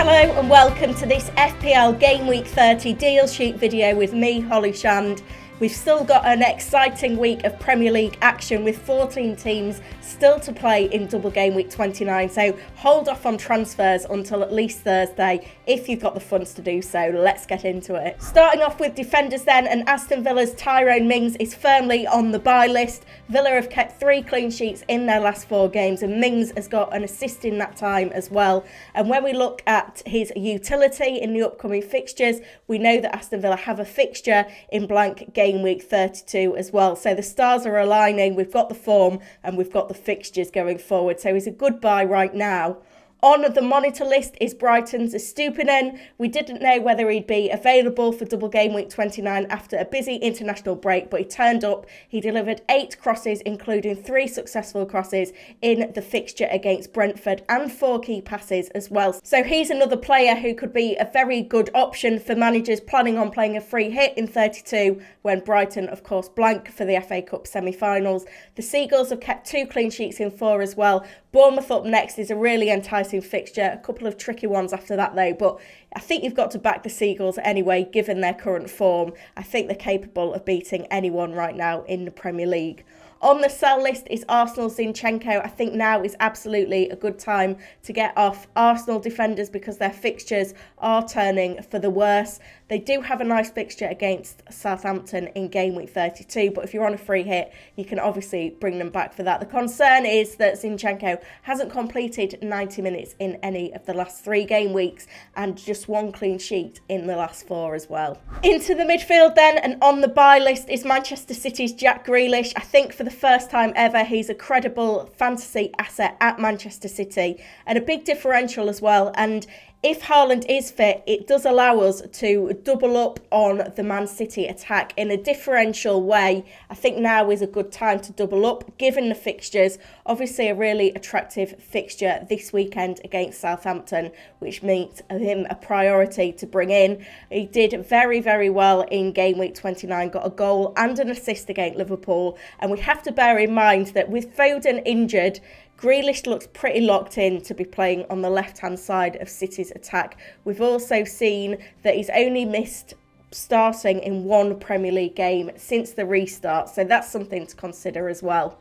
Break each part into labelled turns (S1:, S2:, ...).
S1: Hello and welcome to this FPL Gameweek 30 deal sheet video with me, Holly Shand. We've still got an exciting week of Premier League action with 14 teams still to play in double game week 29, so hold off on transfers until at least Thursday if you've got the funds to do so. Let's get into it. Starting off with defenders then, and Aston Villa's Tyrone Mings is firmly on the buy list. Villa have kept 3 clean sheets in their last 4 games and Mings has got an assist in that time as well. And when we look at his utility in the upcoming fixtures, we know that Aston Villa have a fixture in blank game week 32 as well, so the stars are aligning. We've got the form and we've got the fixtures going forward, so he's a good buy right now. On the monitor list is Brighton's Estupiñán. We didn't know whether he'd be available for double game week 29 after a busy international break, but he turned up. He delivered 8 crosses, including 3 successful crosses in the fixture against Brentford and 4 key passes as well. So he's another player who could be a very good option for managers planning on playing a free hit in 32 when Brighton, of course, blank for the FA Cup semi-finals. The Seagulls have kept 2 clean sheets in 4 as well. Bournemouth up next is a really enticing fixture. A couple of tricky ones after that though, but I think you've got to back the Seagulls anyway, given their current form. I think they're capable of beating anyone right now in the Premier League. On the sell list is Arsenal's Zinchenko. I think now is absolutely a good time to get off Arsenal defenders because their fixtures are turning for the worse. They do have a nice fixture against Southampton in game week 32, but if you're on a free hit, you can obviously bring them back for that. The concern is that Zinchenko hasn't completed 90 minutes in any of the last 3 game weeks and just 1 clean sheet in the last 4 as well. Into the midfield then, and on the buy list is Manchester City's Jack Grealish. I think for the first time ever, he's a credible fantasy asset at Manchester City and a big differential as well. And if Haaland is fit, it does allow us to double up on the Man City attack in a differential way. I think now is a good time to double up, given the fixtures. Obviously, a really attractive fixture this weekend against Southampton, which makes him a priority to bring in. He did very, very well in game week 29, got a goal and an assist against Liverpool. And we have to bear in mind that with Foden injured, Grealish looks pretty locked in to be playing on the left-hand side of City's attack. We've also seen that he's only missed starting in 1 Premier League game since the restart, so that's something to consider as well.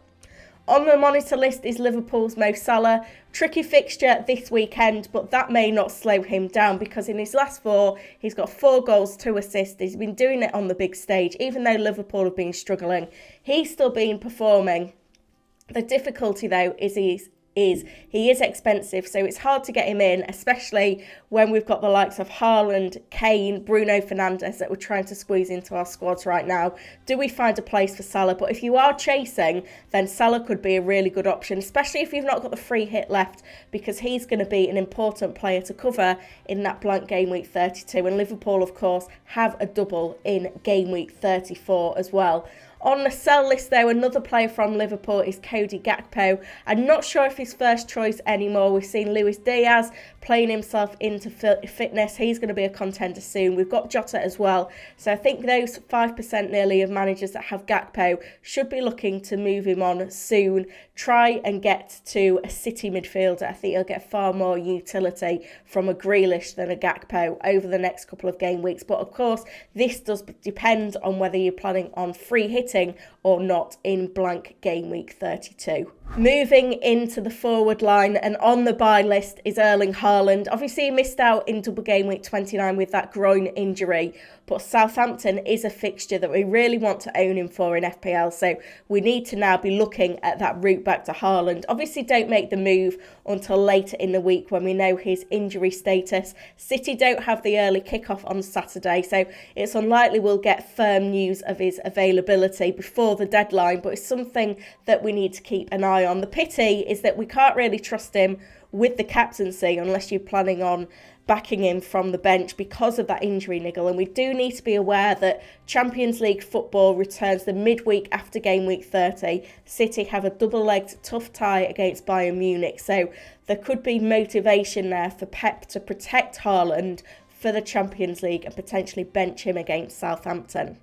S1: On the monitor list is Liverpool's Mo Salah. Tricky fixture this weekend, but that may not slow him down because in his last 4, he's got 4 goals, 2 assists. He's been doing it on the big stage. Even though Liverpool have been struggling, he's still been performing. The difficulty though is he is expensive, so it's hard to get him in, especially when we've got the likes of Haaland, Kane, Bruno Fernandes that we're trying to squeeze into our squads right now. Do we find a place for Salah? But if you are chasing, then Salah could be a really good option, especially if you've not got the free hit left, because he's going to be an important player to cover in that blank game week 32. And Liverpool, of course, have a double in game week 34 as well. On the sell list though, another player from Liverpool is Cody Gakpo. I'm not sure if he's first choice anymore. We've seen Luis Diaz playing himself into fitness. He's going to be a contender soon. We've got Jota as well. So I think those 5% nearly of managers that have Gakpo should be looking to move him on soon. Try and get to a City midfielder. I think he'll get far more utility from a Grealish than a Gakpo over the next couple of game weeks. But of course, this does depend on whether you're planning on free hitting or not in blank game week 32. Moving into the forward line, and on the buy list is Erling Haaland. Obviously he missed out in double game week 29 with that groin injury, but Southampton is a fixture that we really want to own him for in FPL, so we need to now be looking at that route back to Haaland. Obviously don't make the move until later in the week when we know his injury status. City don't have the early kickoff on Saturday, so it's unlikely we'll get firm news of his availability before the deadline, but it's something that we need to keep an eye on. The pity is that we can't really trust him with the captaincy unless you're planning on backing him from the bench because of that injury niggle. And we do need to be aware that Champions League football returns the midweek after game week 30. City have a double-legged tough tie against Bayern Munich, so there could be motivation there for Pep to protect Haaland for the Champions League and potentially bench him against Southampton.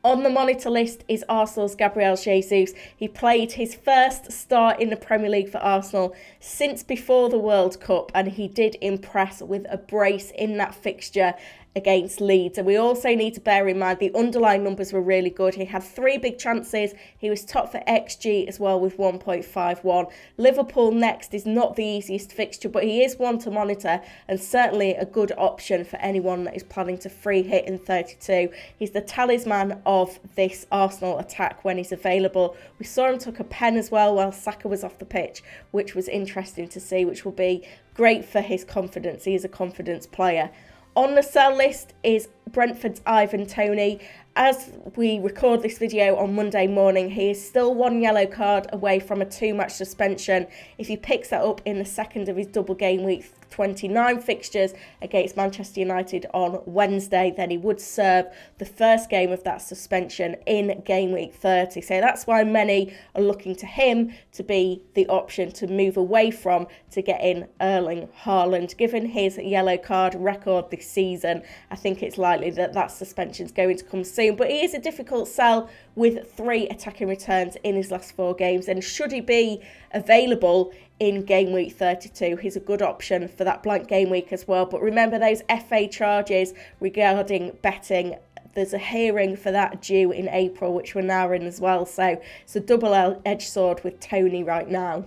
S1: On the monitor list is Arsenal's Gabriel Jesus. He played his first start in the Premier League for Arsenal since before the World Cup, and he did impress with a brace in that fixture against Leeds. And we also need to bear in mind the underlying numbers were really good. He had 3 big chances. He was top for XG as well with 1.51. Liverpool next is not the easiest fixture, but he is one to monitor and certainly a good option for anyone that is planning to free hit in 32. He's the talisman of this Arsenal attack when he's available. We saw him took a pen as well while Saka was off the pitch, which was interesting to see, which will be great for his confidence. He is a confidence player. On the sell list is Brentford's Ivan Toney. As we record this video on Monday morning, he is still 1 yellow card away from a 2-match suspension. If he picks that up in the second of his double game week 29 fixtures against Manchester United on Wednesday, then he would serve the first game of that suspension in game week 30. So that's why many are looking to him to be the option to move away from to get in Erling Haaland. Given his yellow card record this season, I think it's likely that that suspension is going to come soon. But he is a difficult sell with 3 attacking returns in his last 4 games. And should he be available in game week 32, he's a good option for that blank game week as well. But remember those FA charges regarding betting. There's a hearing for that due in April, which we're now in as well. So it's a double-edged sword with Toney right now.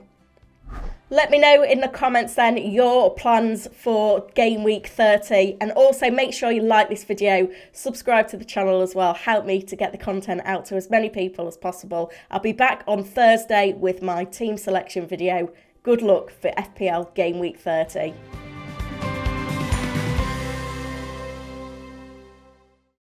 S1: Let me know in the comments then your plans for game week 30, and also make sure you like this video, subscribe to the channel as well, help me to get the content out to as many people as possible. I'll be back on Thursday with my team selection video. Good luck for FPL Game Week 30.